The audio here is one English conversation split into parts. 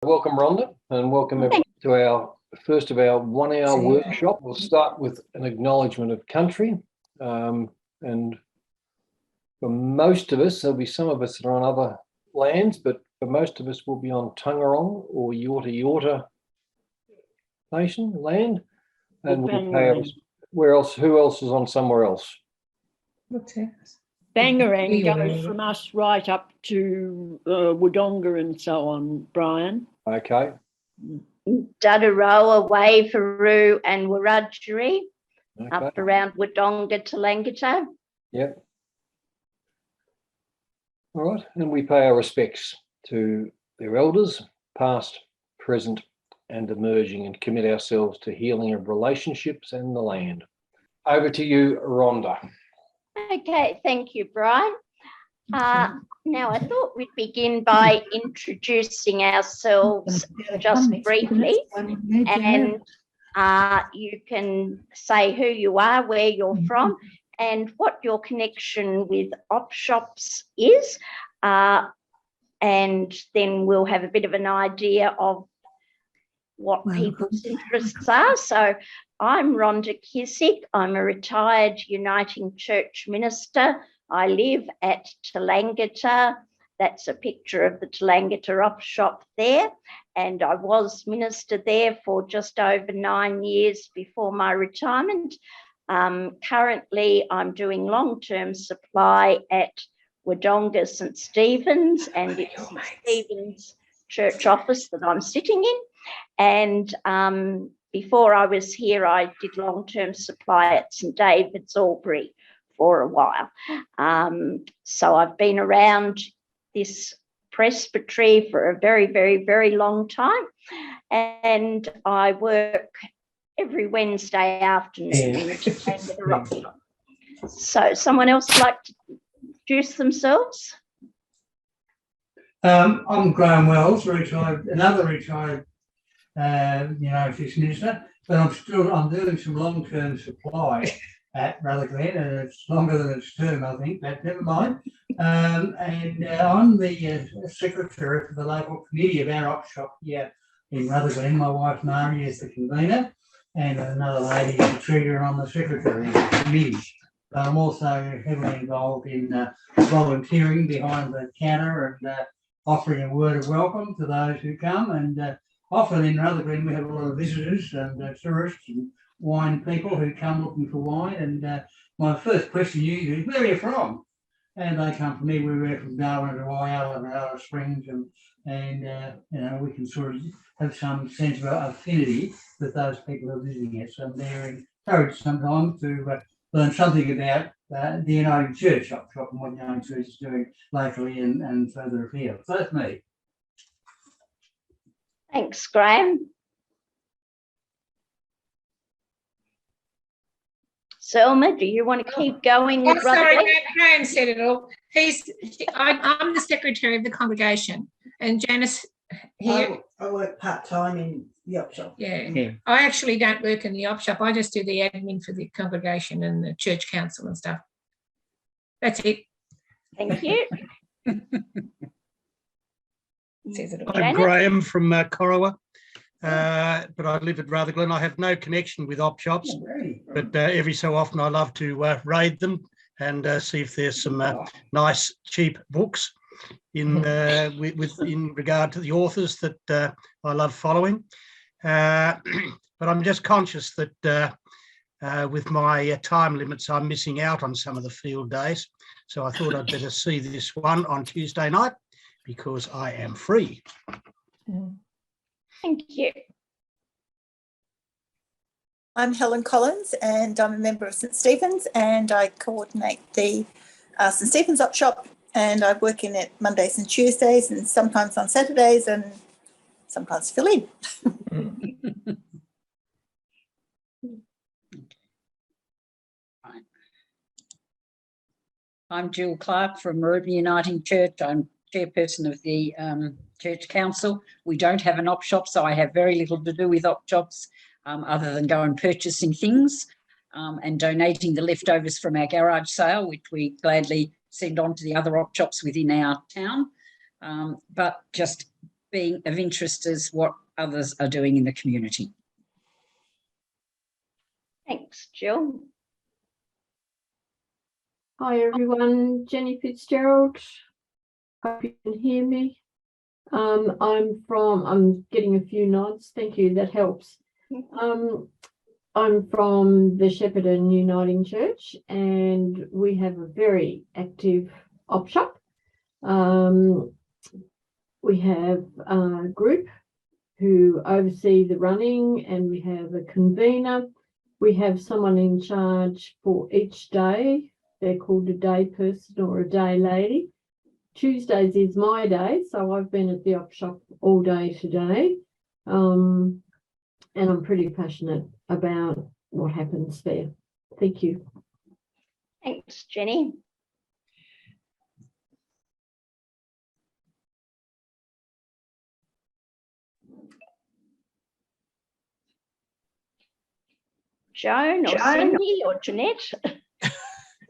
Welcome, Rhonda, and welcome everyone to our first of our 1 hour workshop. We'll start with an acknowledgement of country. And for most of us, there'll be some of us that are on other lands, but for most of us, we'll be on Taungurong or Yorta Yorta Nation land. And we pay where else? Who else is on somewhere else? Bangarang goes from us right up to Wodonga and so on, Brian. Okay. Dadaroa, Waveroo and Wiradjuri, Okay. up around Wodonga to Langata. Yep. All right. And we pay our respects to their elders, past, present, and emerging, and commit ourselves to healing of relationships and the land. Over to you, Rhonda. Okay, thank you, Brian. Now, I thought we'd begin by introducing ourselves just briefly, and you can say who you are, where you're from, and what your connection with op shops is, and then we'll have a bit of an idea of what people's interests are. So I'm Rhonda Kissick. I'm a retired Uniting Church minister. I live at Talangata. That's a picture of the Talangata op shop there. And I was minister there for just over 9 years before my retirement. Currently, I'm doing long-term supply at Wodonga St Stephen's, and it's St Stephen's church office that I'm sitting in. And before I was here, I did long-term supply at St David's, Albury, for a while. So I've been around this presbytery for a very, very, very long time. And I work every Wednesday afternoon. So someone else like to introduce themselves? I'm Graham Wells, another retired United Church minister, but I'm doing some long-term supply at Rutherglen, and it's longer than its term, I think, but never mind. And I'm the secretary for the local committee of our op shop here in Rutherglen. My wife Mary is the convener, and another lady is the treasurer, and I'm the secretary of the committee. But I'm also heavily involved in volunteering behind the counter and offering a word of welcome to those who come. And often in Rutherglen we have a lot of visitors and tourists and wine people who come looking for wine. And my first question usually is, where are you from? And they come from everywhere from Darwin to Whyalla and Alice Springs, and you know, we can sort of have some sense of affinity with those people who are visiting us. So they're encouraged sometimes to learn something about the Uniting Church shop and what Uniting Church is doing locally and further afield. So that's me. Thanks, Graham. Selma, do you want to keep going with Sorry, Graham said it all. I'm the secretary of the congregation, and Janice here. I work part-time in the op shop. Yeah. I actually don't work in the op shop. I just do the admin for the congregation and the church council and stuff. That's it. Thank you. I'm Graham from Corowa, but I live at Rutherglen. I have no connection with op shops, but every so often I love to raid them and see if there's some nice cheap books in regard to the authors that I love following. But I'm just conscious that with my time limits, I'm missing out on some of the field days. So I thought I'd better see this one on Tuesday night because I am free. Thank you. I'm Helen Collins, and I'm a member of St Stephen's, and I coordinate the St Stephen's op shop, and I work in it Mondays and Tuesdays, and sometimes on Saturdays, and sometimes fill in. I'm Jill Clark from Maroubra Uniting Church. I'm chairperson of the church council. We don't have an op shop, so I have very little to do with op shops other than go and purchasing things and donating the leftovers from our garage sale, which we gladly send on to the other op shops within our town. But just being of interest as what others are doing in the community. Thanks, Jill. Hi everyone, Jenny Fitzgerald. Hope you can hear me. I'm getting a few nods. Thank you, that helps. I'm from the Shepparton Uniting Church, and we have a very active op shop. We have a group who oversee the running, and we have a convener. We have someone in charge for each day. They're called a day person or a day lady. Tuesdays is my day, so I've been at the op shop all day today. And I'm pretty passionate about what happens there. Thank you. Thanks, Jenny. Joan or Cindy or Jeanette?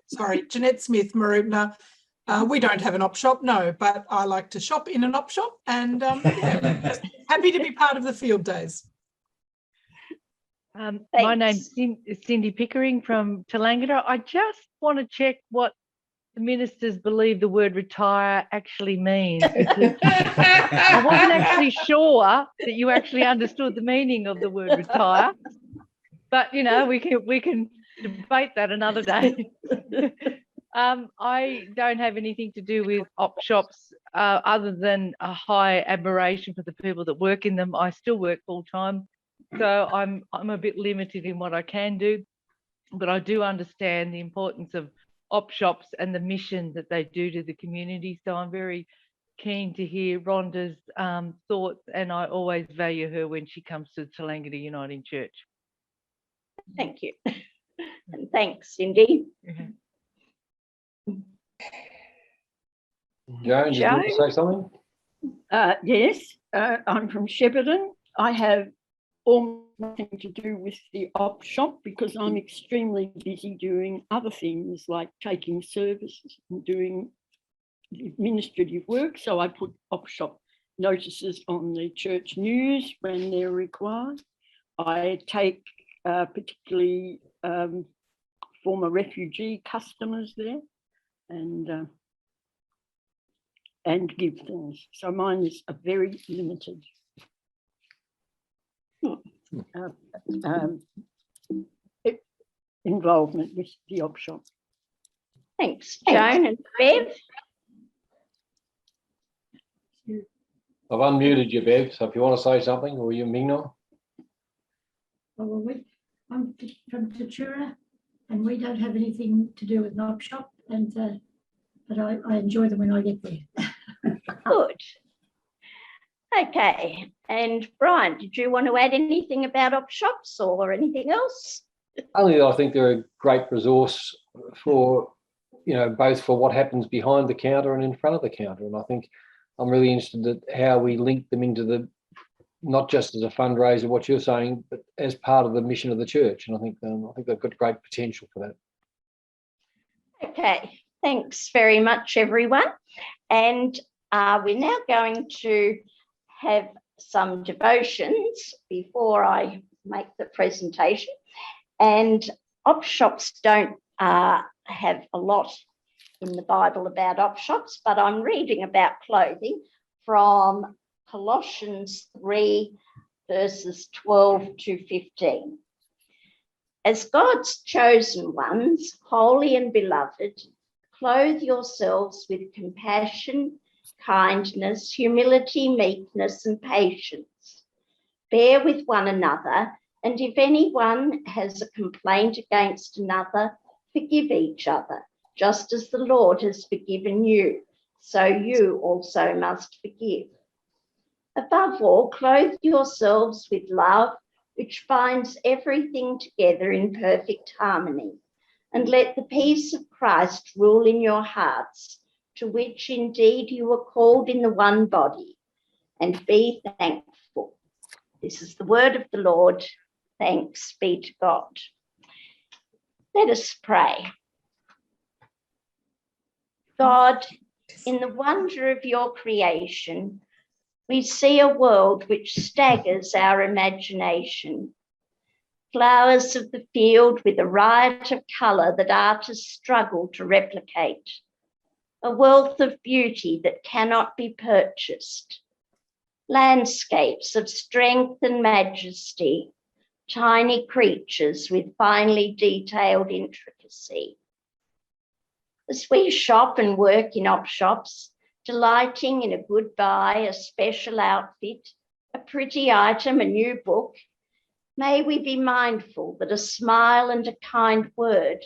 Sorry, Jeanette Smith, Maroubna. We don't have an op shop, no, but I like to shop in an op shop, and yeah, happy to be part of the field days. My name's Cindy Pickering from Tallangatta. I just want to check what the ministers believe the word retire actually means. I wasn't actually sure that you actually understood the meaning of the word retire, but you know, we can debate that another day. I don't have anything to do with op shops other than a high admiration for the people that work in them. I still work full time, so I'm a bit limited in what I can do, but I do understand the importance of op shops and the mission that they do to the community. So I'm very keen to hear Rhonda's thoughts, and I always value her when she comes to Tallangatta Uniting Church. Thank you. And thanks, Cindy. Joan, did you want to say something? Yes, I'm from Shepparton. I have almost nothing to do with the op shop because I'm extremely busy doing other things like taking services and doing administrative work. So I put op shop notices on the church news when they're required. I take particularly former refugee customers there and give things. So mine is a very limited involvement with the op shop. Thanks, Joan. And Bev? I've unmuted you, Bev, so if you want to say something, or you, Mino. Well, I'm from Tatura, and we don't have anything to do with an op shop, and but I enjoy them when I get there. Good. Okay. And Brian, did you want to add anything about op shops or anything else? Only that I think they're a great resource for, you know, both for what happens behind the counter and in front of the counter. And I think I'm really interested in how we link them into the, not just as a fundraiser, what you're saying, but as part of the mission of the church. And I think they've got great potential for that. Okay, thanks very much, everyone. And we're now going to have some devotions before I make the presentation. And op shops don't have a lot in the Bible about op shops, but I'm reading about clothing from Colossians 3, verses 12 to 15. As God's chosen ones, holy and beloved, clothe yourselves with compassion, kindness, humility, meekness, and patience. Bear with one another, and if anyone has a complaint against another, forgive each other, just as the Lord has forgiven you, so you also must forgive. Above all, clothe yourselves with love, which binds everything together in perfect harmony. And let the peace of Christ rule in your hearts, to which indeed you are called in the one body. And be thankful. This is the word of the Lord. Thanks be to God. Let us pray. God, in the wonder of your creation, we see a world which staggers our imagination. Flowers of the field with a riot of colour that artists struggle to replicate. A wealth of beauty that cannot be purchased. Landscapes of strength and majesty, tiny creatures with finely detailed intricacy. As we shop and work in op shops, delighting in a good buy, a special outfit, a pretty item, a new book, may we be mindful that a smile and a kind word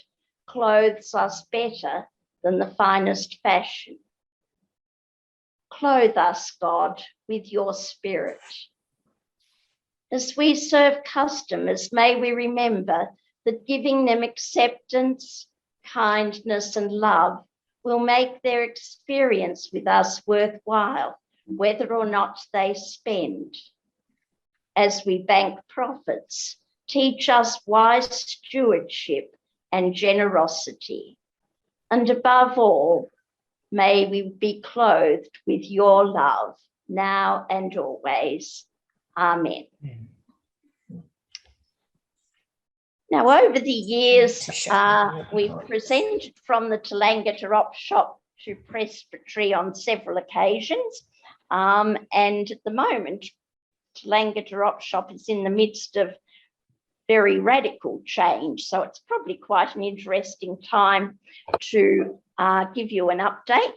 clothes us better than the finest fashion. Clothe us, God, with your spirit. As we serve customers, may we remember that giving them acceptance, kindness, and love will make their experience with us worthwhile, whether or not they spend. As we bank profits, teach us wise stewardship and generosity. And above all, may we be clothed with your love, now and always. Amen. Now, over the years, we've presented from the Tallangatta Op Shop to Presbytery on several occasions. And at the moment, Tallangatta Op Shop is in the midst of very radical change. So it's probably quite an interesting time to give you an update.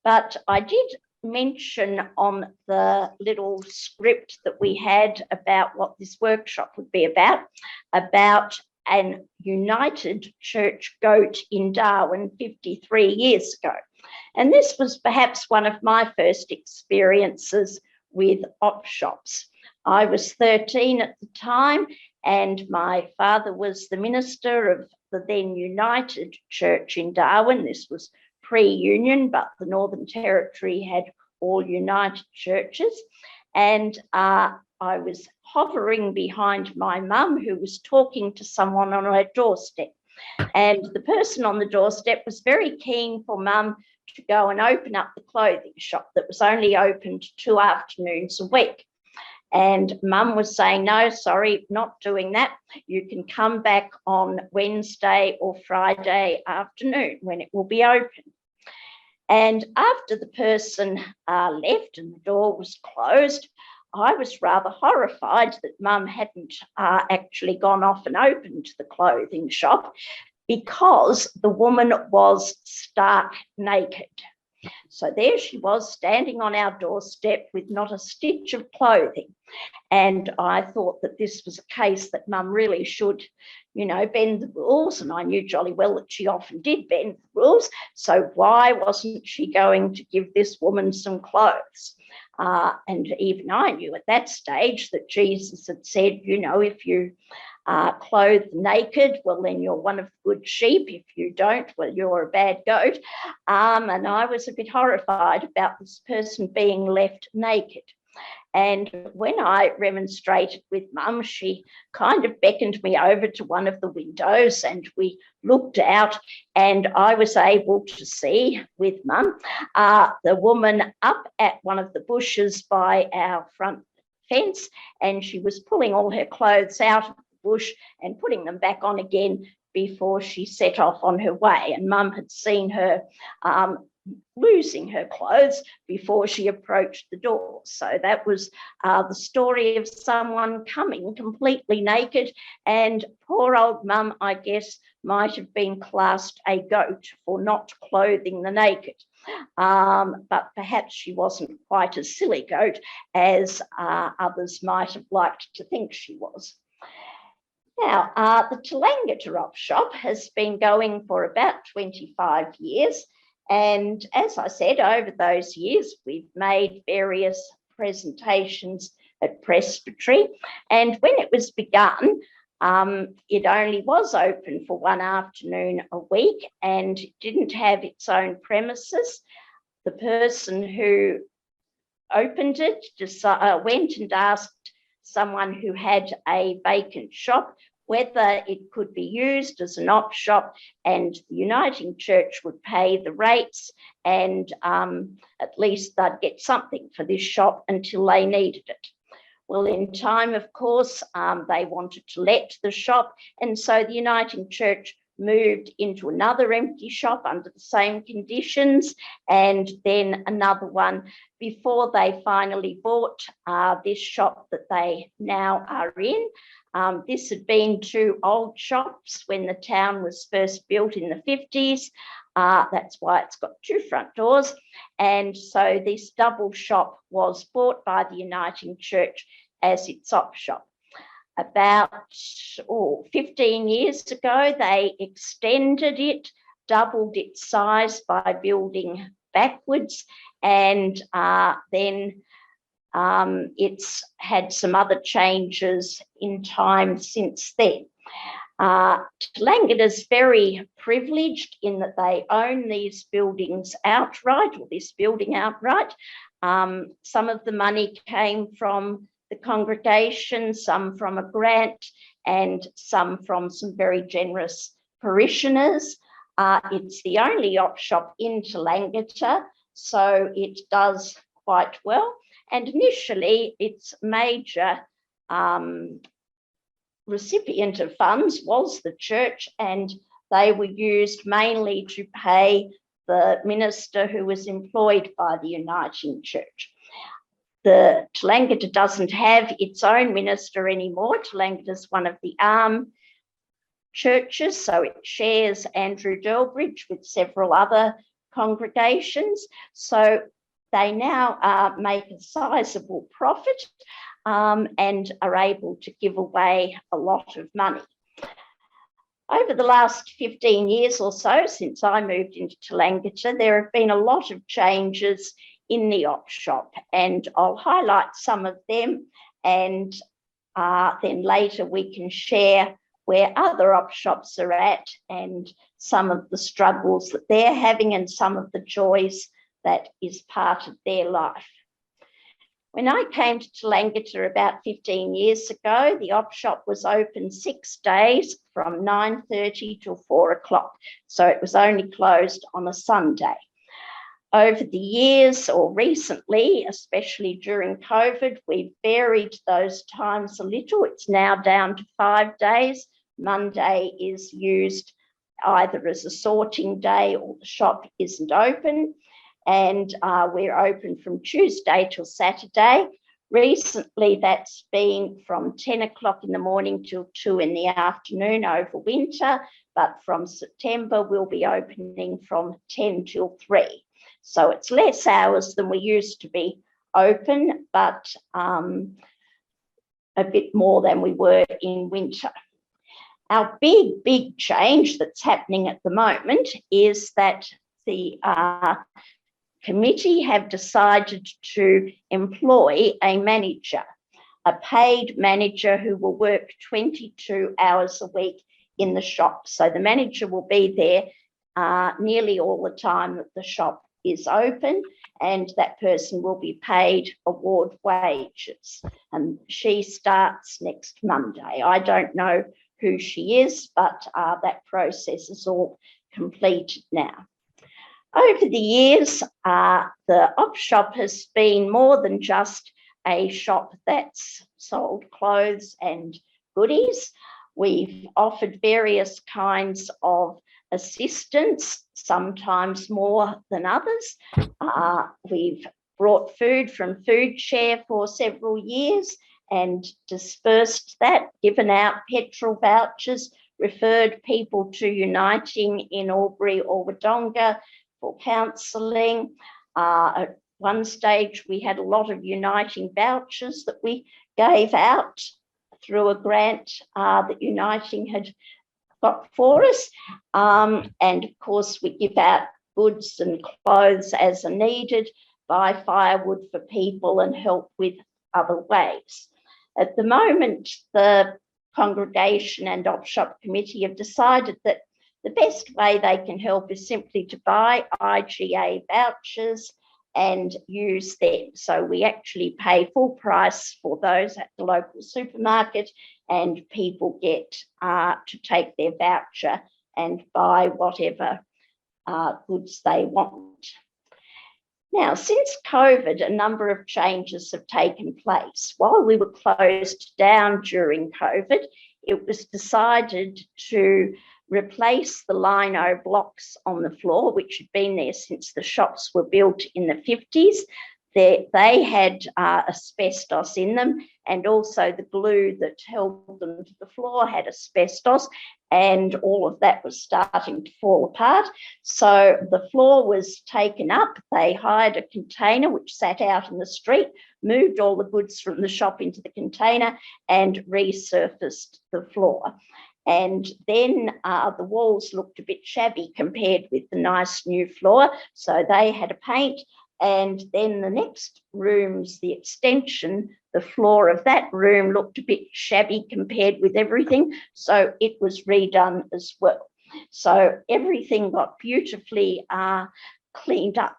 But I did mention on the little script that we had about what this workshop would be about an United Church goat in Darwin 53 years ago. And this was perhaps one of my first experiences with op shops. I was 13 at the time, and my father was the minister of the then United Church in Darwin. This was pre-union, but the Northern Territory had all United churches. And I was hovering behind my mum, who was talking to someone on her doorstep. And the person on the doorstep was very keen for mum to go and open up the clothing shop that was only opened 2 afternoons a week. And mum was saying, no, sorry, not doing that. You can come back on Wednesday or Friday afternoon when it will be open. And after the person left and the door was closed, I was rather horrified that mum hadn't actually gone off and opened the clothing shop, because the woman was stark naked. So there she was, standing on our doorstep with not a stitch of clothing. And I thought that this was a case that mum really should, bend the rules. And I knew jolly well that she often did bend the rules. So why wasn't she going to give this woman some clothes? And even I knew at that stage that Jesus had said, if you clothed naked, well, then you're one of the good sheep. If you don't, well, you're a bad goat. And I was a bit horrified about this person being left naked. And when I remonstrated with mum, she kind of beckoned me over to one of the windows, and we looked out, and I was able to see with mum the woman up at one of the bushes by our front fence, and she was pulling all her clothes out of the bush and putting them back on again before she set off on her way. And mum had seen her losing her clothes before she approached the door. So that was the story of someone coming completely naked, and poor old mum, I guess, might have been classed a goat for not clothing the naked. But perhaps she wasn't quite a silly goat as others might have liked to think she was. Now, the Tallangatta Op Shop has been going for about 25 years. And as I said, over those years, we've made various presentations at Presbytery. And when it was begun, it only was open for 1 afternoon a week and didn't have its own premises. The person who opened it went and asked someone who had a vacant shop whether it could be used as an op shop, and the Uniting Church would pay the rates, and at least they'd get something for this shop until they needed it. Well, in time, of course, they wanted to let the shop, and so the Uniting Church moved into another empty shop under the same conditions, and then another one before they finally bought this shop that they now are in. This had been two old shops when the town was first built in the 50s. That's why it's got two front doors. And so this double shop was bought by the Uniting Church as its op shop. About 15 years ago, they extended it, doubled its size by building backwards, and then it's had some other changes in time since then. Tlangata is very privileged in that they own these buildings outright, or this building outright. Some of the money came from the congregation, some from a grant, and some from some very generous parishioners. It's the only op shop in Tlangata, so it does quite well. And initially, its major recipient of funds was the church, and they were used mainly to pay the minister who was employed by the Uniting Church. The Tlangata doesn't have its own minister anymore. Tlangata is one of the arm churches, so it shares Andrew Delbridge with several other congregations. So they now make a sizable profit and are able to give away a lot of money. Over the last 15 years or so, since I moved into Tlangata, there have been a lot of changes in the op shop, and I'll highlight some of them, and then later we can share where other op shops are at and some of the struggles that they're having and some of the joys that is part of their life. When I came to Tlangata about 15 years ago, the op shop was open 6 days from 9:30 till 4 o'clock, so it was only closed on a Sunday. Over the years, or recently, especially during COVID, we've varied those times a little. It's now down to 5 days. Monday is used either as a sorting day or the shop isn't open. And we're open from Tuesday till Saturday. Recently, that's been from 10 o'clock in the morning till 2 in the afternoon over winter, but from September, we'll be opening from 10 till 3. So it's less hours than we used to be open, but a bit more than we were in winter. Our big change that's happening at the moment is that the committee have decided to employ a manager, a paid manager who will work 22 hours a week in the shop. So the manager will be there nearly all the time that the shop is open, and that person will be paid award wages. And she starts next Monday. I don't know who she is, but that process is all completed now. Over the years, the op shop has been more than just a shop that's sold clothes and goodies. We've offered various kinds of assistance, sometimes more than others. We've brought food from Food Share for several years and dispersed that, given out petrol vouchers, referred people to Uniting in Albury or Wodonga for counselling. At one stage, we had a lot of Uniting vouchers that we gave out through a grant that Uniting had got for us. And of course, we give out goods and clothes as are needed, buy firewood for people and help with other ways. At the moment, the congregation and op shop committee have decided that the best way they can help is simply to buy IGA vouchers and use them. So we actually pay full price for those at the local supermarket, and people get to take their voucher and buy whatever goods they want. Now, since COVID, a number of changes have taken place. While we were closed down during COVID, it was decided to replace the lino blocks on the floor, which had been there since the shops were built in the 50s. They had asbestos in them, and also the glue that held them to the floor had asbestos, and all of that was starting to fall apart. So the floor was taken up. They hired a container which sat out in the street, moved all the goods from the shop into the container, and resurfaced the floor. And then the walls looked a bit shabby compared with the nice new floor, so they had a paint. And then the next room's the extension. The floor of that room looked a bit shabby compared with everything, so it was redone as well. So everything got beautifully cleaned up.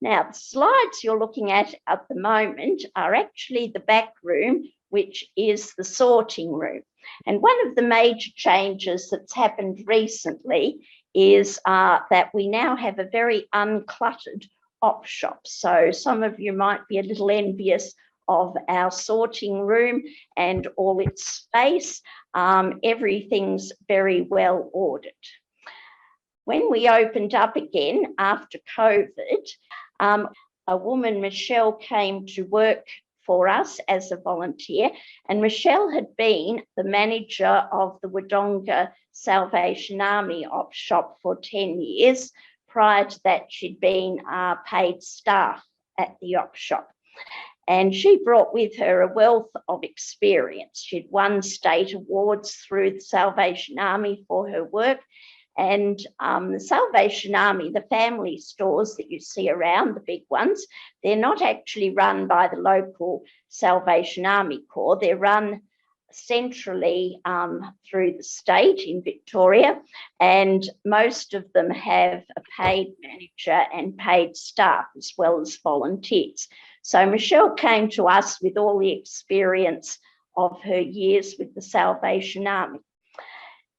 Now, the slides you're looking at the moment are actually the back room, which is the sorting room. And one of the major changes that's happened recently is that we now have a very uncluttered op shop. So some of you might be a little envious of our sorting room and all its space. Everything's very well ordered. When we opened up again after COVID, a woman, Michelle, came to work for us as a volunteer, and Michelle had been the manager of the Wodonga Salvation Army op shop for 10 years. Prior to that, she'd been paid staff at the op shop. And she brought with her a wealth of experience. She'd won state awards through the Salvation Army for her work. And the Salvation Army, the family stores that you see around, the big ones, they're not actually run by the local Salvation Army Corps. They're run centrally through the state in Victoria, and most of them have a paid manager and paid staff as well as volunteers. So Michelle came to us with all the experience of her years with the Salvation Army.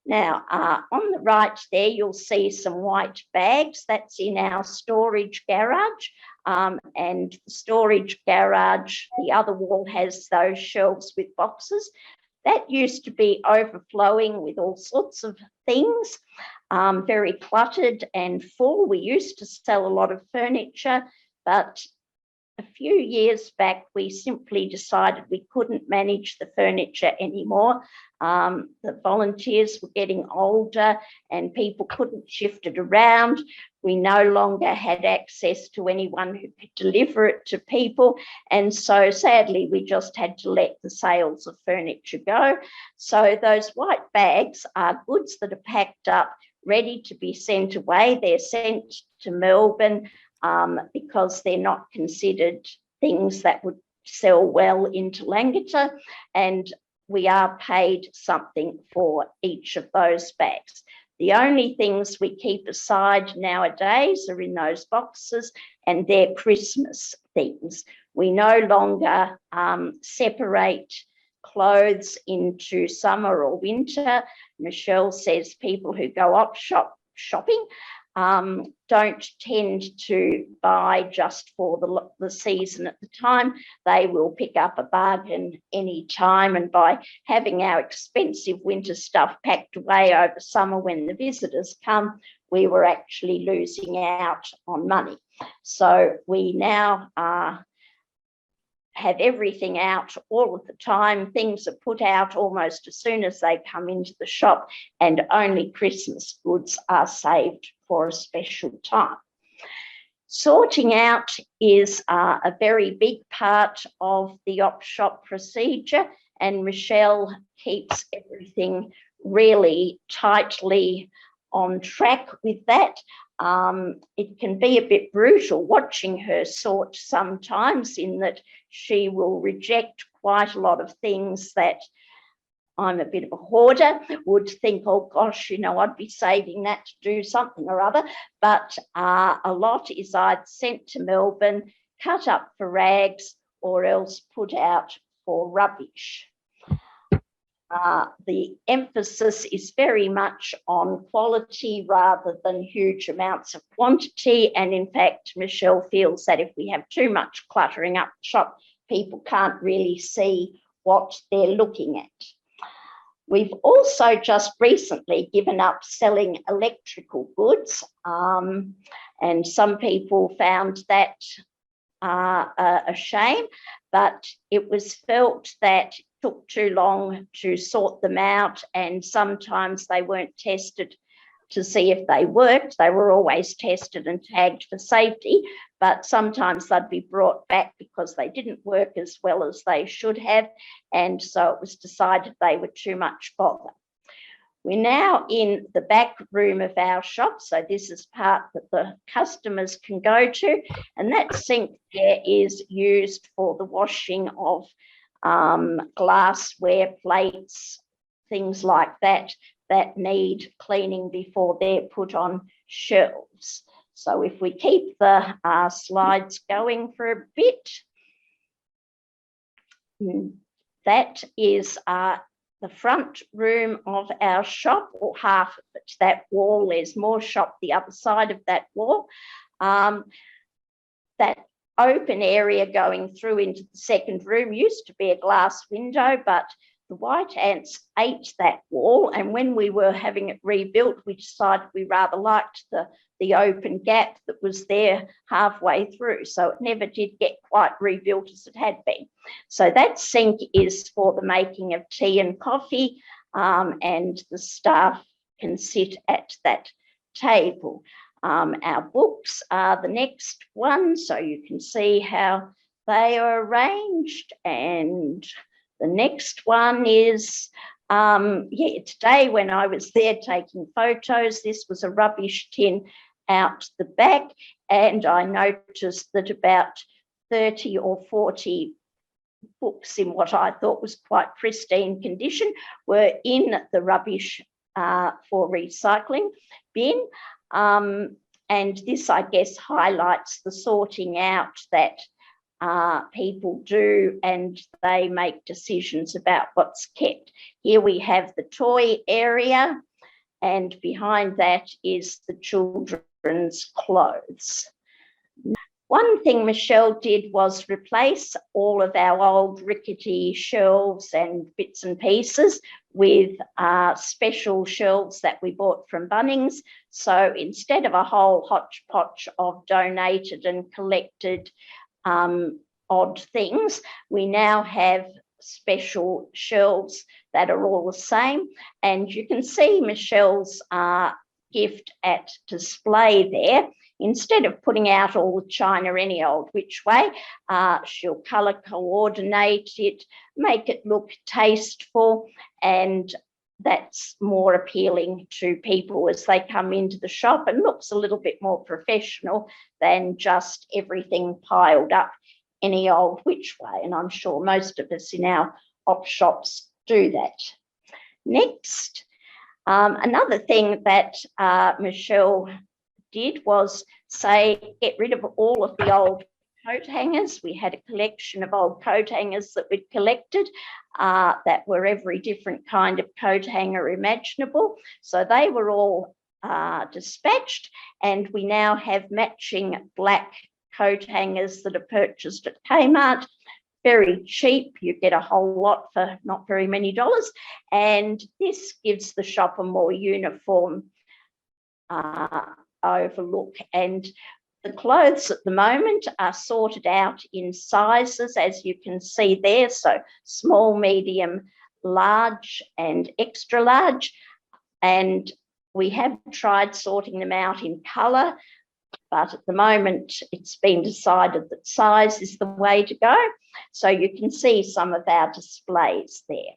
Now, on the right there, you'll see some white bags. That's in our storage garage. And the storage garage, the other wall has those shelves with boxes. That used to be overflowing with all sorts of things, very cluttered and full. We used to sell a lot of furniture, but a few years back, we simply decided we couldn't manage the furniture anymore. The volunteers were getting older and people couldn't shift it around. We no longer had access to anyone who could deliver it to people. And so sadly, we just had to let the sales of furniture go. So those white bags are goods that are packed up, ready to be sent away. They're sent to Melbourne because they're not considered things that would sell well into Langata, and we are paid something for each of those bags. The only things we keep aside nowadays are in those boxes, and they're Christmas things. We no longer separate clothes into summer or winter. Michelle says people who go op shopping don't tend to buy just for the season at the time. They will pick up a bargain any time, and by having our expensive winter stuff packed away over summer when the visitors come, we were actually losing out on money. So we now have everything out all of the time. Things are put out almost as soon as they come into the shop, and only Christmas goods are saved for a special time. Sorting out is a very big part of the op shop procedure, and Michelle keeps everything really tightly on track with that. It can be a bit brutal watching her sort sometimes, in that she will reject quite a lot of things that I'm a bit of a hoarder, would think, oh gosh, you know, I'd be saving that to do something or other. But a lot is either sent to Melbourne, cut up for rags, or else put out for rubbish. The emphasis is very much on quality rather than huge amounts of quantity. And in fact, Michelle feels that if we have too much cluttering up the shop, people can't really see what they're looking at. We've also just recently given up selling electrical goods, and some people found that a shame, but it was felt that it took too long to sort them out, and sometimes they weren't tested to see if they worked. They were always tested and tagged for safety, but sometimes they'd be brought back because they didn't work as well as they should have, and so it was decided they were too much bother. We're now in the back room of our shop, so this is part that the customers can go to, and that sink there is used for the washing of glassware, plates, things like that, that need cleaning before they're put on shelves. So if we keep the slides going for a bit, that is the front room of our shop, or half of it. That wall, there's more shop the other side of that wall. That open area going through into the second room used to be a glass window, but the white ants ate that wall, and when we were having it rebuilt, we decided we rather liked the open gap that was there halfway through, so it never did get quite rebuilt as it had been. So that sink is for the making of tea and coffee, and the staff can sit at that table. Our books are the next one, so you can see how they are arranged, and the next one is, today when I was there taking photos, this was a rubbish tin out the back, and I noticed that about 30 or 40 books in what I thought was quite pristine condition were in the rubbish for recycling bin. And this, I guess, highlights the sorting out that people do, and they make decisions about what's kept. Here we have the toy area, and behind that is the children's clothes. One thing Michelle did was replace all of our old rickety shelves and bits and pieces with special shelves that we bought from Bunnings. So instead of a whole hodgepodge of donated and collected odd things, we now have special shelves that are all the same. And you can see Michelle's gift at display there. Instead of putting out all the china any old which way, she'll colour coordinate it, make it look tasteful, and that's more appealing to people as they come into the shop, and looks a little bit more professional than just everything piled up any old which way. And I'm sure most of us in our op shops do that. Next, another thing that Michelle did was say get rid of all of the old coat hangers. We had a collection of old coat hangers that we'd collected that were every different kind of coat hanger imaginable. So they were all dispatched, and we now have matching black coat hangers that are purchased at Kmart. Very cheap, you get a whole lot for not very many dollars, and this gives the shop a more uniform overlook. And the clothes at the moment are sorted out in sizes, as you can see there, so small, medium, large and extra large, and we have tried sorting them out in colour, but at the moment it's been decided that size is the way to go. So you can see some of our displays there.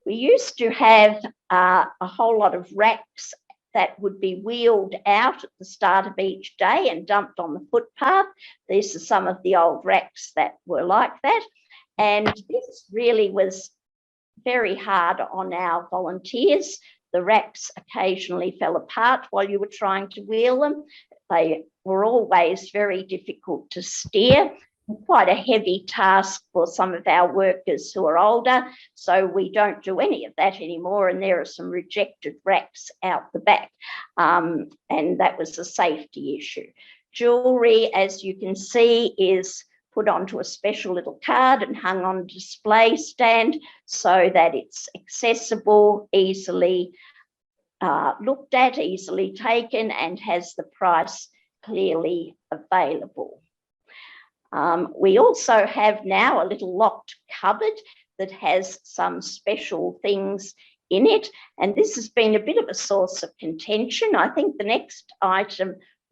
We used to have a whole lot of racks that would be wheeled out at the start of each day and dumped on the footpath. These are some of the old racks that were like that. And this really was very hard on our volunteers. The racks occasionally fell apart while you were trying to wheel them. They were always very difficult to steer, quite a heavy task for some of our workers who are older. So we don't do any of that anymore. And there are some rejected racks out the back. And that was a safety issue. Jewellery, as you can see, is put onto a special little card and hung on a display stand so that it's accessible, easily looked at, easily taken, and has the price clearly available. We also have now a little locked cupboard that has some special things in it, and this has been a bit of a source of contention. I think the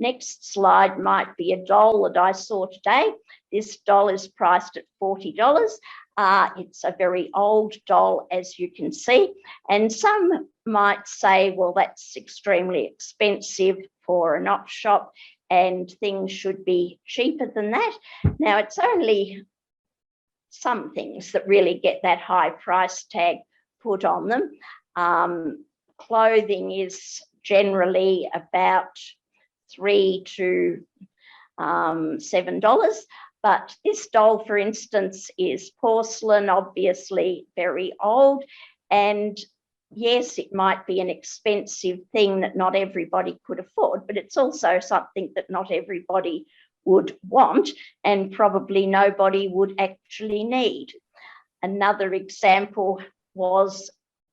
next slide might be a doll that I saw today. This doll is priced at $40. It's a very old doll, as you can see, and some might say, well, that's extremely expensive for an op shop and things should be cheaper than that. Now, it's only some things that really get that high price tag put on them. Clothing is generally about $3 to $7. But this doll, for instance, is porcelain, obviously very old. And yes, it might be an expensive thing that not everybody could afford, but it's also something that not everybody would want and probably nobody would actually need. Another example was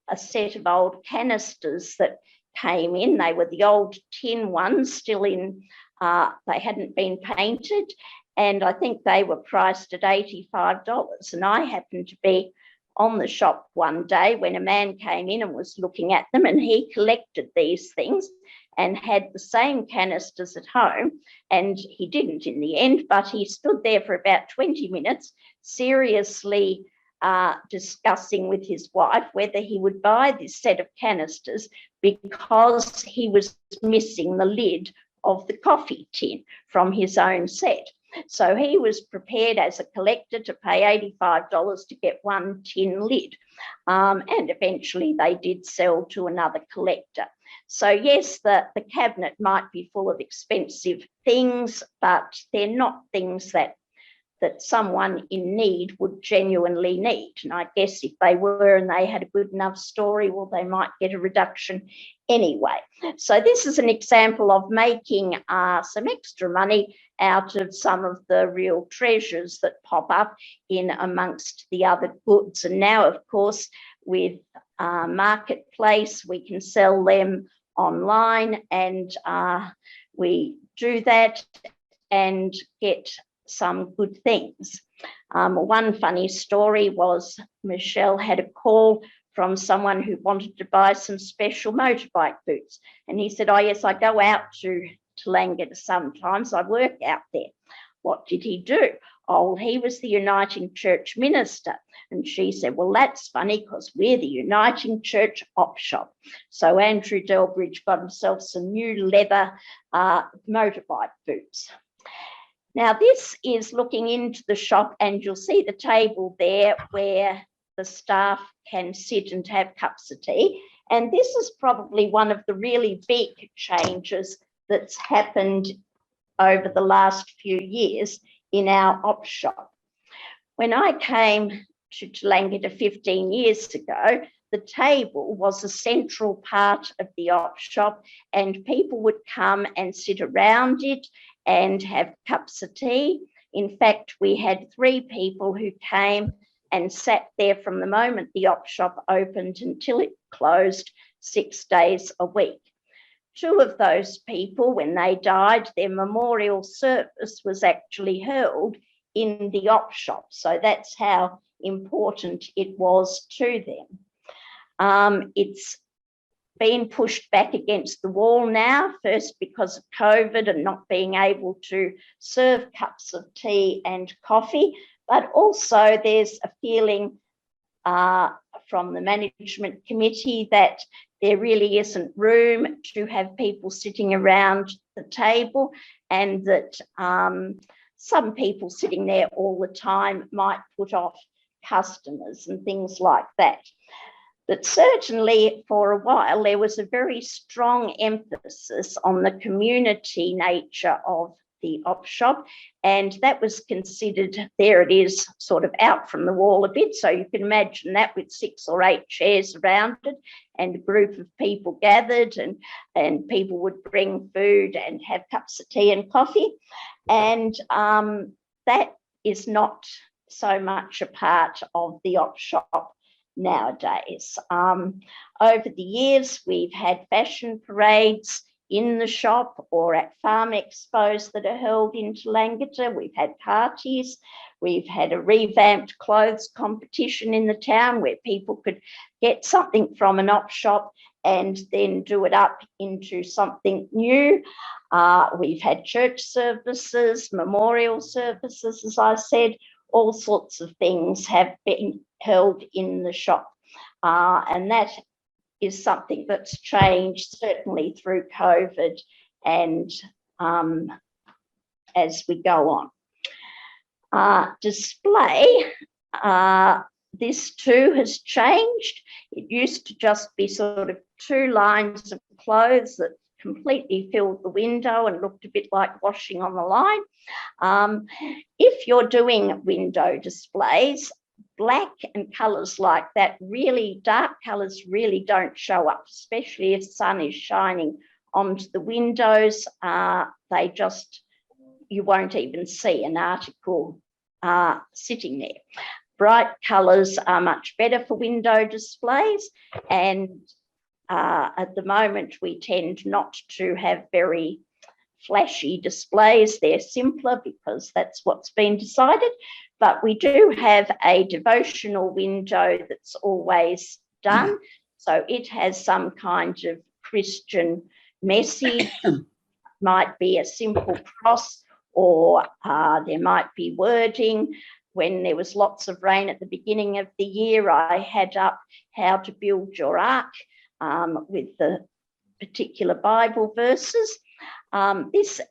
a set of old canisters that came in. They were the old tin ones, still in, they hadn't been painted, and I think they were priced at $85. And I happened to be on the shop one day when a man came in and was looking at them, and he collected these things and had the same canisters at home, and he didn't in the end, but he stood there for about 20 minutes seriously discussing with his wife whether he would buy this set of canisters because he was missing the lid of the coffee tin from his own set. So he was prepared as a collector to pay $85 to get one tin lid. And eventually they did sell to another collector. So yes, the cabinet might be full of expensive things, but they're not things that someone in need would genuinely need. And I guess if they were and they had a good enough story, well, they might get a reduction anyway. So this is an example of making some extra money out of some of the real treasures that pop up in amongst the other goods. And now, of course, with Marketplace, we can sell them online, and we do that and get some good things. One funny story was Michelle had a call from someone who wanted to buy some special motorbike boots. And he said, oh yes, I go out to Langata sometimes, I work out there. What did he do? Oh, he was the Uniting Church minister. And she said, well, that's funny because we're the Uniting Church op shop. So Andrew Delbridge got himself some new leather motorbike boots. Now, this is looking into the shop, and you'll see the table there where the staff can sit and have cups of tea. And this is probably one of the really big changes that's happened over the last few years in our op shop. When I came to Langata 15 years ago, the table was a central part of the op shop, and people would come and sit around it and have cups of tea. In fact, we had 3 people who came and sat there from the moment the op shop opened until it closed 6 days a week. 2 of those people, when they died, their memorial service was actually held in the op shop. So that's how important it was to them. It's been pushed back against the wall now, first because of COVID and not being able to serve cups of tea and coffee, but also there's a feeling from the management committee that there really isn't room to have people sitting around the table, and that some people sitting there all the time might put off customers and things like that. But certainly for a while, there was a very strong emphasis on the community nature of the op shop, and that was considered, there it is, sort of out from the wall a bit. So you can imagine that with 6 or 8 chairs around it and a group of people gathered, and people would bring food and have cups of tea and coffee. And that is not so much a part of the op shop nowadays. Over the years, we've had fashion parades in the shop or at farm expos that are held in Toolangatta. We've had parties. We've had a revamped clothes competition in the town where people could get something from an op shop and then do it up into something new. We've had church services, memorial services, as I said. All sorts of things have been held in the shop. And that is something that's changed certainly through COVID and as we go on. Display, this too has changed. It used to just be sort of 2 lines of clothes that completely filled the window and looked a bit like washing on the line. If you're doing window displays, black and colours like that, really dark colours really don't show up, especially if sun is shining onto the windows. You won't even see an article sitting there. Bright colours are much better for window displays, and at the moment we tend not to have very flashy displays. They're simpler because that's what's been decided. But we do have a devotional window that's always done. So it has some kind of Christian message. Might be a simple cross, or there might be wording. When there was lots of rain at the beginning of the year, I had up how to build your ark with the particular Bible verses. This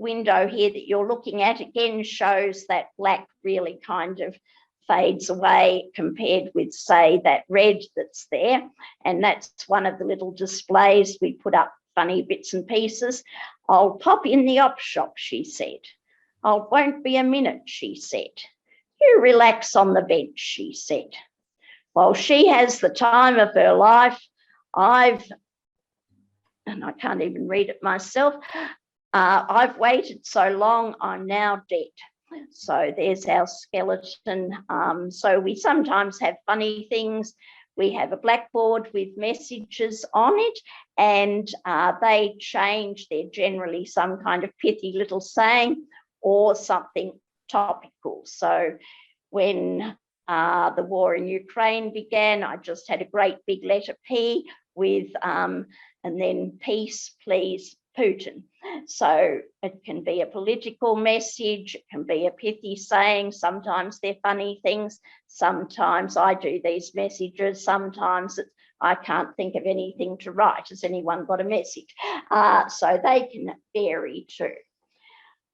window here that you're looking at again shows that black really kind of fades away compared with, say, that red that's there. And that's one of the little displays. We put up funny bits and pieces. I'll pop in the op shop, she said. Oh, won't be a minute, she said. You relax on the bench, she said. Well, she has the time of her life. And I can't even read it myself. I've waited so long, I'm now dead. So there's our skeleton. So we sometimes have funny things. We have a blackboard with messages on it, and they change. They're generally some kind of pithy little saying or something topical. So when the war in Ukraine began, I just had a great big letter P with, and then peace, please, Putin. So it can be a political message, it can be a pithy saying, sometimes they're funny things, sometimes I do these messages, sometimes I can't think of anything to write. Has anyone got a message? So they can vary too.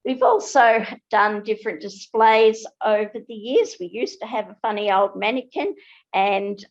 We've also done different displays over the years. We used to have a funny old mannequin, and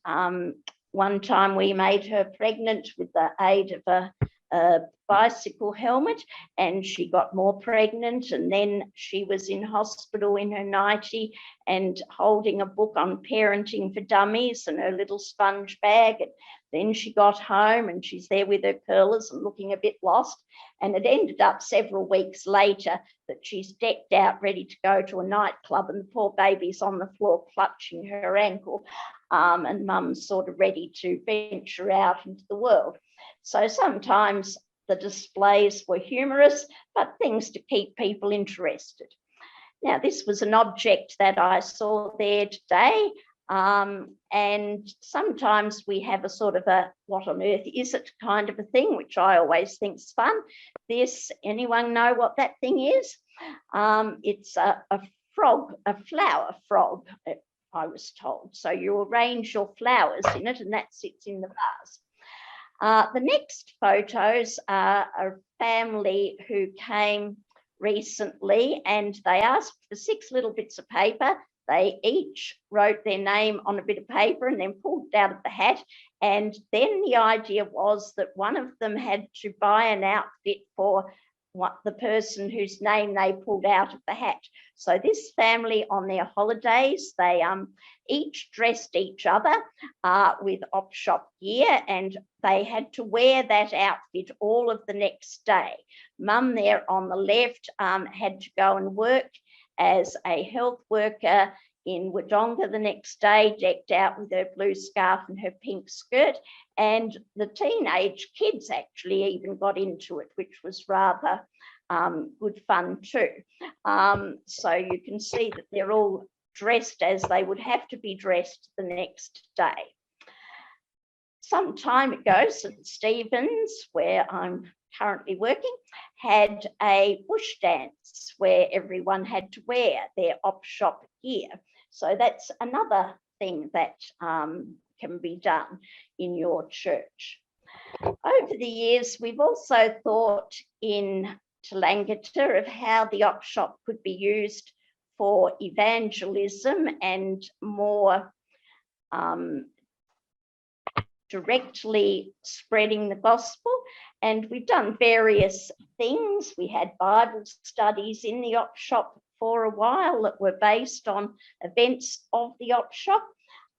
one time we made her pregnant with the aid of a bicycle helmet, and she got more pregnant, and then she was in hospital in her nightie and holding a book on parenting for dummies and her little sponge bag. And then she got home and she's there with her curlers and looking a bit lost, and it ended up several weeks later that she's decked out ready to go to a nightclub, and the poor baby's on the floor clutching her ankle, and mum's sort of ready to venture out into the world. So sometimes the displays were humorous, but things to keep people interested. Now, this was an object that I saw there today, and sometimes we have a sort of a what on earth is it kind of a thing, which I always think is fun. This, anyone know what that thing is? It's a frog, a flower frog, I was told. So you arrange your flowers in it and that sits in the vase. The next photos are a family who came recently, and they asked for 6 little bits of paper They each wrote their name on a bit of paper and then pulled it out of the hat. And then the idea was that one of them had to buy an outfit for the person whose name they pulled out of the hat. So this family on their holidays, they each dressed each other with op shop gear, and they had to wear that outfit all of the next day. Mum there on the left had to go and work as a health worker in Wodonga the next day, decked out with her blue scarf and her pink skirt. And the teenage kids actually even got into it, which was rather good fun too. So you can see that they're all dressed as they would have to be dressed the next day. Some time ago, St Stephen's, where I'm currently working, had a bush dance where everyone had to wear their op shop gear. So that's another thing that can be done in your church. Over the years, we've also thought in Tallangatta of how the op shop could be used for evangelism and more directly spreading the gospel. And we've done various things. We had Bible studies in the op shop for a while that were based on events of the op shop.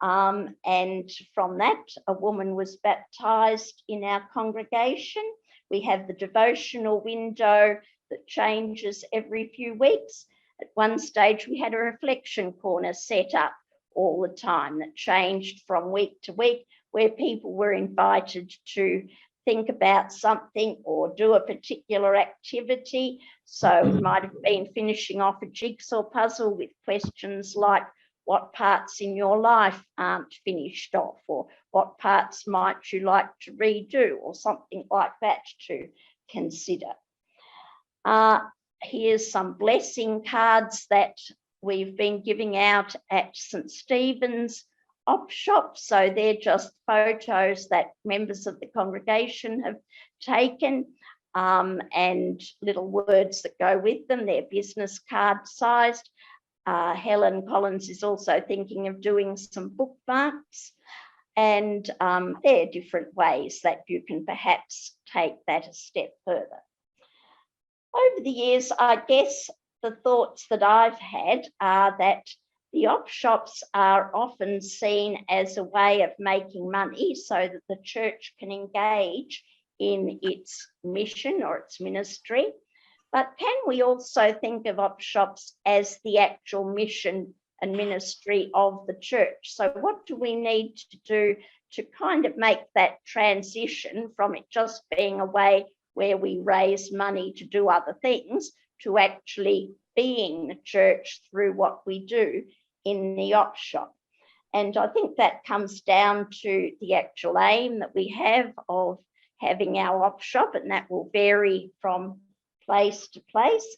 And from that, a woman was baptized in our congregation. We have the devotional window that changes every few weeks. At one stage, we had a reflection corner set up all the time that changed from week to week, where people were invited to think about something or do a particular activity. So it might have been finishing off a jigsaw puzzle with questions like, what parts in your life aren't finished off, or what parts might you like to redo, or something like that to consider. Here's some blessing cards that we've been giving out at St Stephen's op shop. So they're just photos that members of the congregation have taken and little words that go with them. They're business card sized. Helen Collins is also thinking of doing some bookmarks, and there are different ways that you can perhaps take that a step further. Over the years, I guess the thoughts that I've had are that the op shops are often seen as a way of making money so that the church can engage in its mission or its ministry. But can we also think of op shops as the actual mission and ministry of the church? So what do we need to do to kind of make that transition from it just being a way where we raise money to do other things to actually being the church through what we do in the op shop? And I think that comes down to the actual aim that we have of having our op shop, and that will vary from place to place.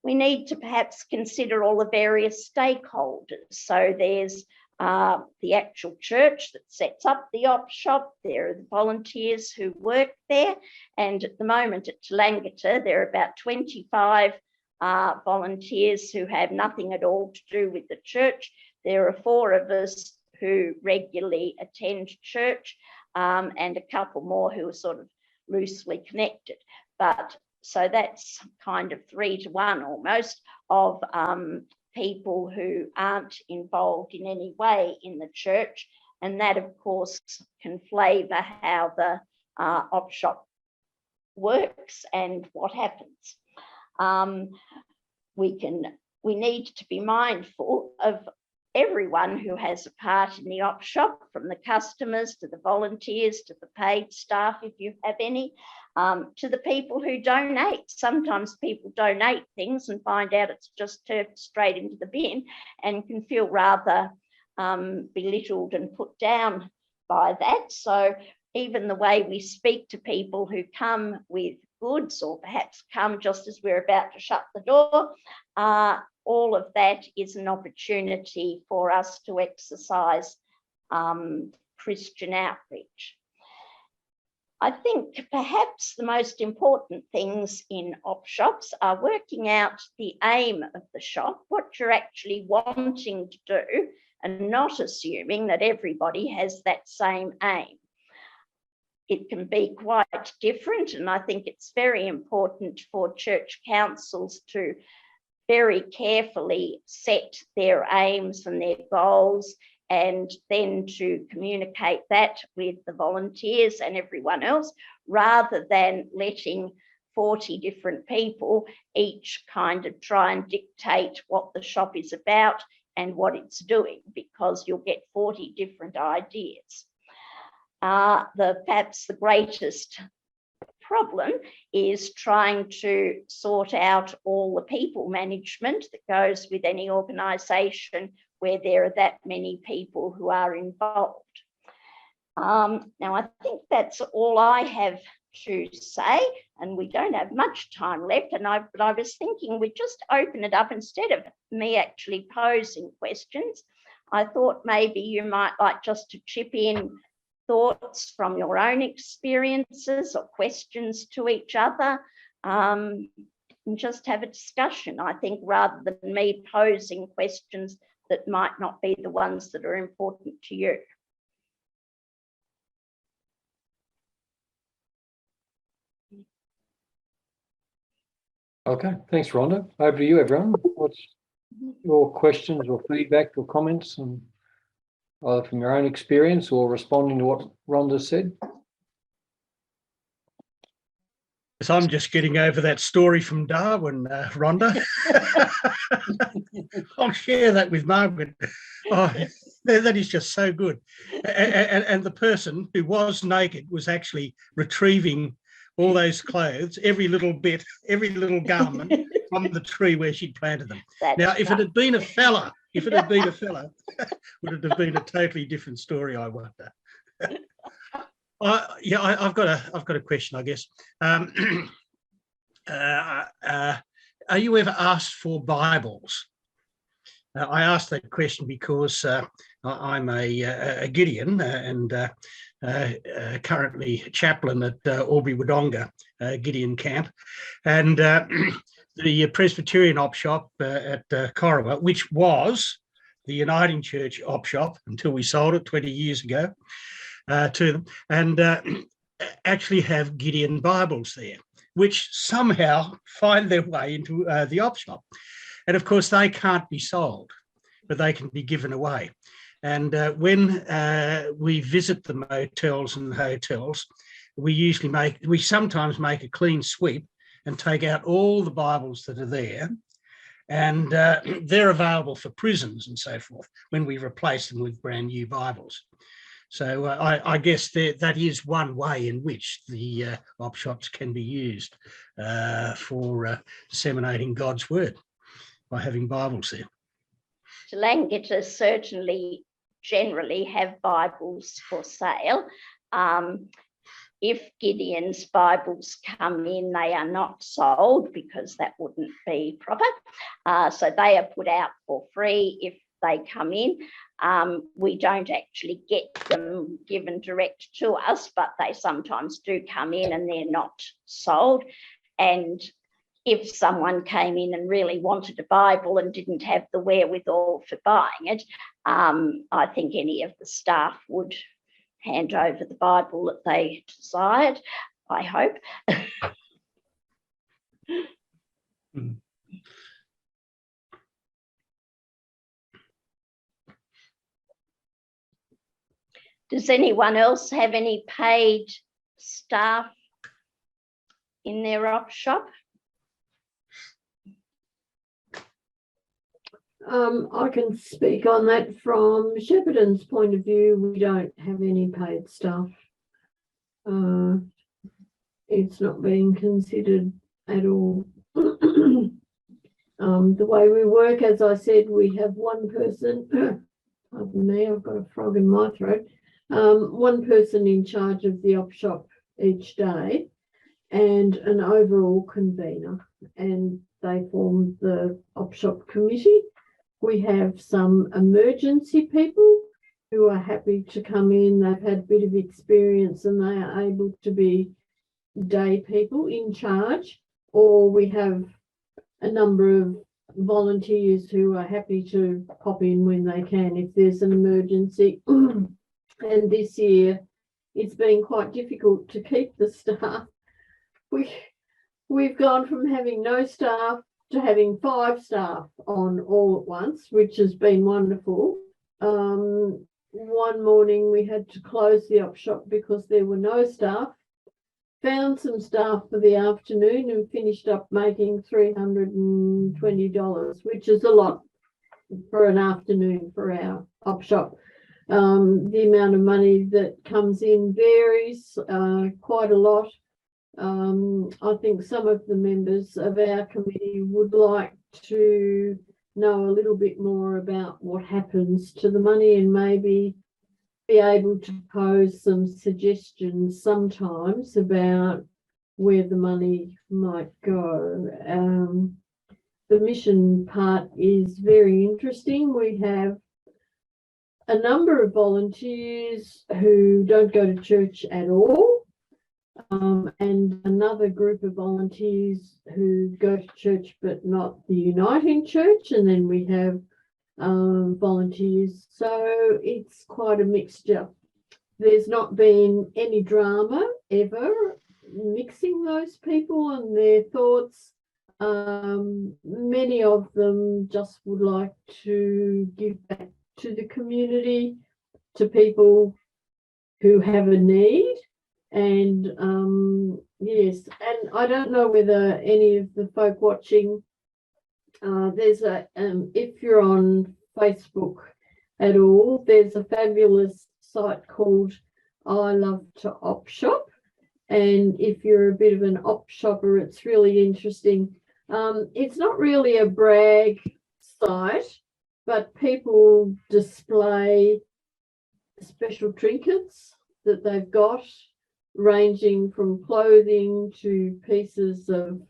We need to perhaps consider all the various stakeholders. So there's the actual church that sets up the op shop. There are the volunteers who work there. And at the moment at Tallangatta, there are about 25 volunteers who have nothing at all to do with the church. There are 4 of us who regularly attend church and a couple more who are sort of loosely connected. But so that's kind of 3 to 1 almost of people who aren't involved in any way in the church. And that, of course, can flavour how the op shop works and what happens. We need to be mindful of everyone who has a part in the op shop, from the customers to the volunteers to the paid staff, if you have any, to the people who donate. Sometimes people donate things and find out it's just turned straight into the bin and can feel rather belittled and put down by that. So even the way we speak to people who come with goods, or perhaps come just as we're about to shut the door, all of that is an opportunity for us to exercise Christian outreach. I think perhaps the most important things in op shops are working out the aim of the shop, what you're actually wanting to do, and not assuming that everybody has that same aim. It can be quite different, and I think it's very important for church councils to very carefully set their aims and their goals, and then to communicate that with the volunteers and everyone else, rather than letting 40 different people each kind of try and dictate what the shop is about and what it's doing, because you'll get 40 different ideas. Perhaps the greatest problem is trying to sort out all the people management that goes with any organisation where there are that many people who are involved. Now, I think that's all I have to say, and we don't have much time left. But I was thinking we'd just open it up instead of me actually posing questions. I thought maybe you might like just to chip in thoughts from your own experiences or questions to each other, and just have a discussion, I think, rather than me posing questions that might not be the ones that are important to you. Okay, thanks, Rhonda. Over to you, everyone. What's your questions or feedback or comments, and either from your own experience or responding to what Rhonda said? So I'm just getting over that story from Darwin, Rhonda. I'll share that with Margaret. Oh, that is just so good. And the person who was naked was actually retrieving all those clothes, every little bit, every little garment from the tree where she'd planted them. Now, if it had been a fella, would it have been a totally different story, I wonder. Yeah, I've got a question, I guess. Are you ever asked for Bibles? I asked that question because I'm a Gideon and currently chaplain at Albury Wodonga Gideon camp, and the Presbyterian op shop at Corowa, which was the Uniting Church op shop until we sold it 20 years ago to them, and actually have Gideon Bibles there, which somehow find their way into the op shop. And of course, they can't be sold, but they can be given away. And when we visit the motels and hotels, we sometimes make a clean sweep and take out all the Bibles that are there, and they're available for prisons and so forth when we replace them with brand new Bibles. So I guess that is one way in which the op shops can be used for disseminating God's word, by having Bibles there. Langata certainly generally have Bibles for sale. If Gideon's Bibles come in, they are not sold because that wouldn't be proper. So they are put out for free if they come in. We don't actually get them given direct to us, but they sometimes do come in and they're not sold. And if someone came in and really wanted a Bible and didn't have the wherewithal for buying it, I think any of the staff would hand over the Bible that they desired, I hope. Does anyone else have any paid staff in their op shop? I can speak on that from Shepparton's point of view. We don't have any paid staff. It's not being considered at all. The way we work, as I said, we have one person, pardon me, I've got a frog in my throat, one person in charge of the op shop each day and an overall convener, and they form the op shop committee. We have some emergency people who are happy to come in. They've had a bit of experience and they are able to be day people in charge, or we have a number of volunteers who are happy to pop in when they can if there's an emergency. And this year it's been quite difficult to keep the staff. We've gone from having no staff to having 5 staff on all at once, which has been wonderful. One morning we had to close the op shop because there were no staff. Found some staff for the afternoon and finished up making $320, which is a lot for an afternoon for our op shop. The amount of money that comes in varies quite a lot. I think some of the members of our committee would like to know a little bit more about what happens to the money and maybe be able to pose some suggestions sometimes about where the money might go. The mission part is very interesting. We have a number of volunteers who don't go to church at all, and another group of volunteers who go to church but not the Uniting Church, and then we have volunteers. So it's quite a mixture. There's not been any drama ever mixing those people and their thoughts. Many of them just would like to give back to the community, to people who have a need. And yes, and I don't know whether any of the folk watching, there's a if you're on Facebook at all, there's a fabulous site called I Love to Op Shop, and if you're a bit of an op shopper, it's really interesting. It's not really a brag site, but people display special trinkets that they've got, ranging from clothing to pieces of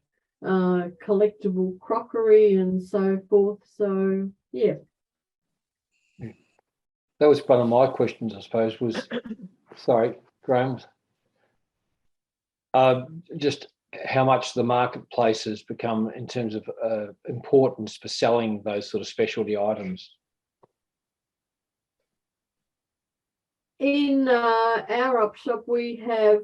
collectible crockery and so forth. So yeah, that was one of my questions, I suppose, was sorry, Graham, just how much the marketplace has become in terms of importance for selling those sort of specialty items. In our op shop, we have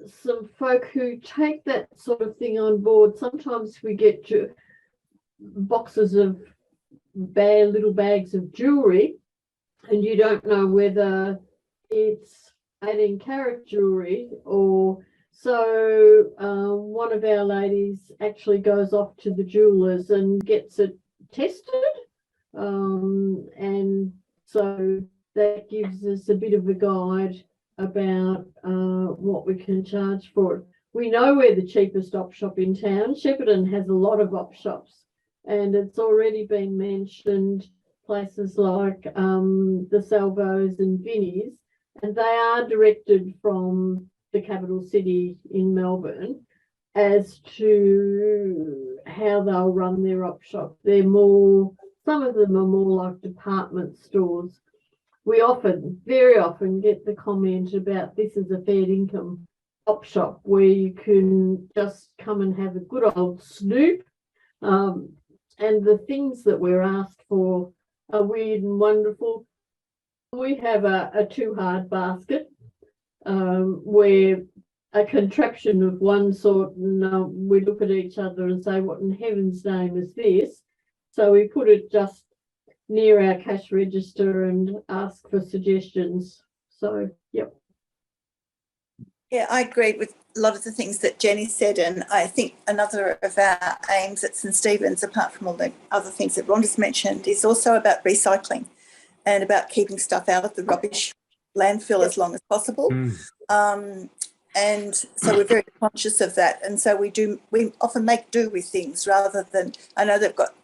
some folk who take that sort of thing on board. Sometimes we get to boxes of little bags of jewellery, and you don't know whether it's 18-carat jewellery or so. One of our ladies actually goes off to the jewellers and gets it tested, and so that gives us a bit of a guide about what we can charge for it. We know we're the cheapest op shop in town. Shepparton has a lot of op shops, and it's already been mentioned, places like the Salvos and Vinnie's, and they are directed from the capital city in Melbourne as to how they'll run their op shop. They're more, some of them are more like department stores. We very often get the comment about this is a fair income op shop where you can just come and have a good old snoop. And the things that we're asked for are weird and wonderful. We have a too hard basket where a contraption of one sort, and we look at each other and say, what in heaven's name is this? So we put it just near our cash register and ask for suggestions. So, yep. Yeah, I agree with a lot of the things that Jenny said, and I think another of our aims at St Stephen's, apart from all the other things that Rhonda's mentioned, is also about recycling and about keeping stuff out of the rubbish landfill as long as possible. And so we're very conscious of that, and so we often make do with things rather than, I know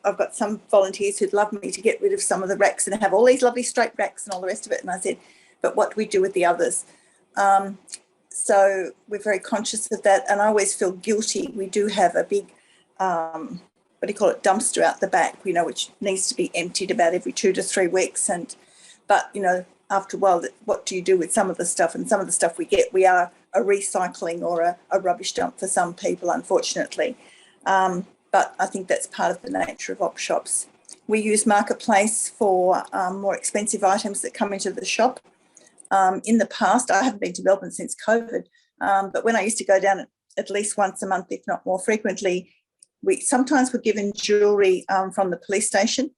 I've got some volunteers who'd love me to get rid of some of the racks and have all these lovely straight racks and all the rest of it, and I said, but what do we do with the others? So we're very conscious of that, and I always feel guilty. We do have a big what do you call it, dumpster out the back, you know, which needs to be emptied about every 2 to 3 weeks. But, you know, after a while, what do you do with some of the stuff? And some of the stuff we get, we are a recycling or a rubbish dump for some people, unfortunately. But I think that's part of the nature of op shops. We use Marketplace for more expensive items that come into the shop. In the past, I haven't been to Melbourne since COVID, but when I used to go down at least once a month, if not more frequently, we sometimes were given jewellery from the police station,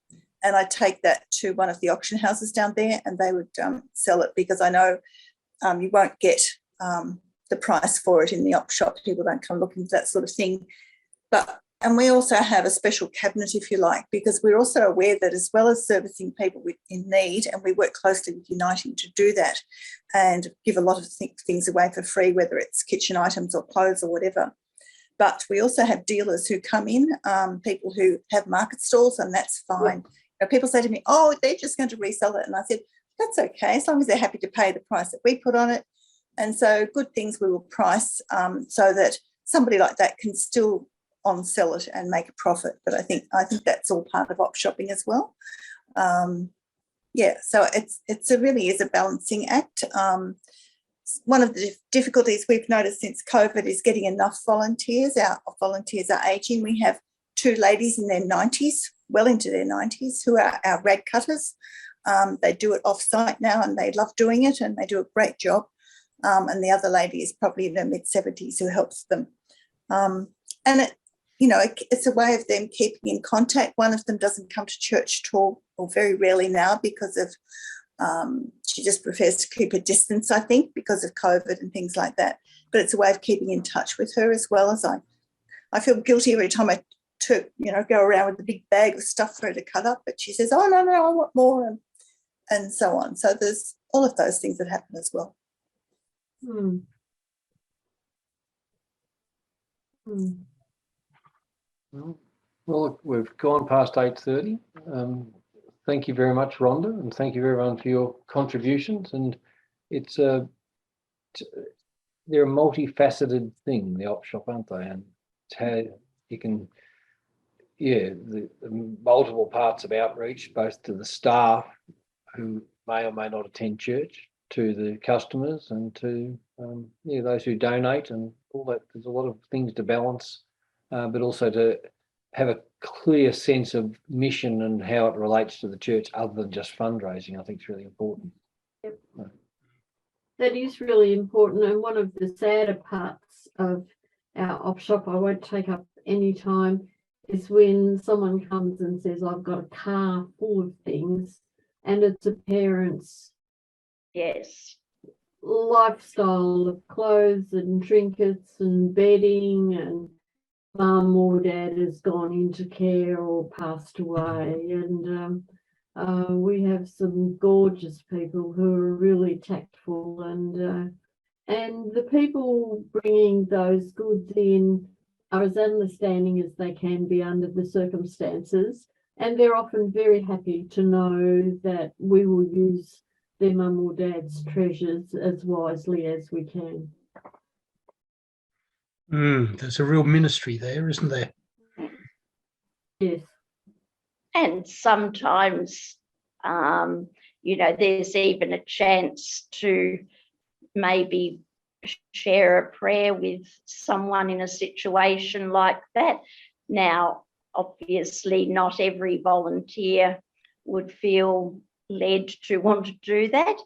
and I'd take that to one of the auction houses down there, and they would sell it, because I know you won't get the price for it in the op shop. People don't come looking for that sort of thing. And we also have a special cabinet, if you like, because we're also aware that as well as servicing people in need, and we work closely with Uniting to do that and give a lot of things away for free, whether it's kitchen items or clothes or whatever. But we also have dealers who come in, people who have market stalls, and that's fine. You know, people say to me, oh, they're just going to resell it. And I said, that's okay, as long as they're happy to pay the price that we put on it. And so good things we will price so that somebody like that can still on sell it and make a profit. But I think that's all part of op shopping as well. Yeah, so it really is a balancing act. One of the difficulties we've noticed since COVID is getting enough volunteers. Our volunteers are ageing. We have 2 ladies in their 90s, well into their 90s, who are our rag cutters. They do it off-site now, and they love doing it, and they do a great job. And the other lady is probably in her mid-70s who helps them. And it's a way of them keeping in contact. One of them doesn't come to church at all, or very rarely now, because of she just prefers to keep a distance, I think, because of COVID and things like that. But it's a way of keeping in touch with her, as well as I feel guilty every time I go around with a big bag of stuff for her to cut up. But she says, oh, no, I want more, and so on. So there's all of those things that happen as well. Well, we've gone past 8:30. Thank you very much, Rhonda, and thank you everyone for your contributions. And they're a multifaceted thing, the op shop, aren't they? And it's how you can, the multiple parts of outreach, both to the staff who may or may not attend church, to the customers, and to those who donate, and all that. There's a lot of things to balance, but also to have a clear sense of mission and how it relates to the church, other than just fundraising. I think it's really important. Yep. That is really important. And one of the sadder parts of our op shop, I won't take up any time, is when someone comes and says, I've got a car full of things, and it's a parent's lifestyle of clothes and trinkets and bedding, and mum or dad has gone into care or passed away. And we have some gorgeous people who are really tactful, and the people bringing those goods in are as understanding as they can be under the circumstances, and they're often very happy to know that we will use their mum or dad's treasures as wisely as we can. There's a real ministry there, isn't there? Yes. And sometimes, there's even a chance to maybe share a prayer with someone in a situation like that. Now, obviously, not every volunteer would feel led to want to do that.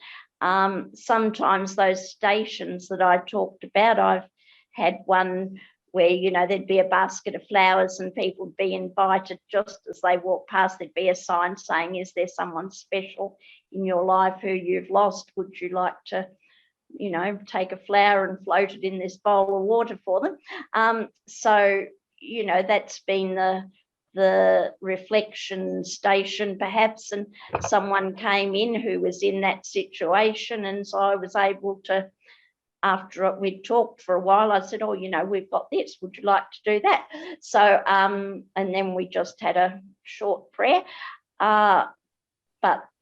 Sometimes those stations that I talked about, I've had one where, there'd be a basket of flowers and people would be invited. Just as they walk past, there'd be a sign saying, is there someone special in your life who you've lost? Would you like to, take a flower and float it in this bowl of water for them? So, that's been the reflection station perhaps, and someone came in who was in that situation, and so I was able to, after we'd talked for a while, I said, oh, we've got this, would you like to do that? So and then we just had a short prayer, but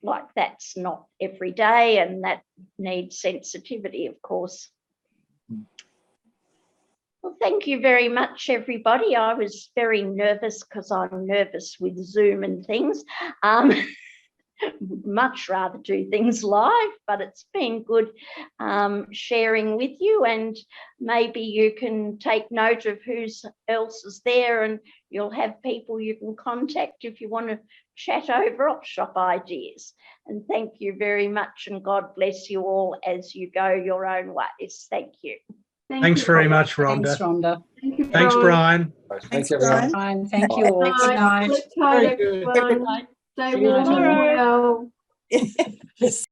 like, that's not every day, and that needs sensitivity, of course. Well, thank you very much, everybody. I was very nervous because I'm nervous with Zoom and things. Would much rather do things live, but it's been good sharing with you, and maybe you can take note of who else is there, and you'll have people you can contact if you want to chat over op shop ideas. And thank you very much, and God bless you all as you go your own ways. Thank you. Thanks very much, Rhonda. Thanks, Rhonda. Thank you, Thanks, Brian. Thanks, Thanks, everyone. Brian, thank you all. Good night. Good night, Very good. everyone. Stay See you warm and tomorrow. well. Yes.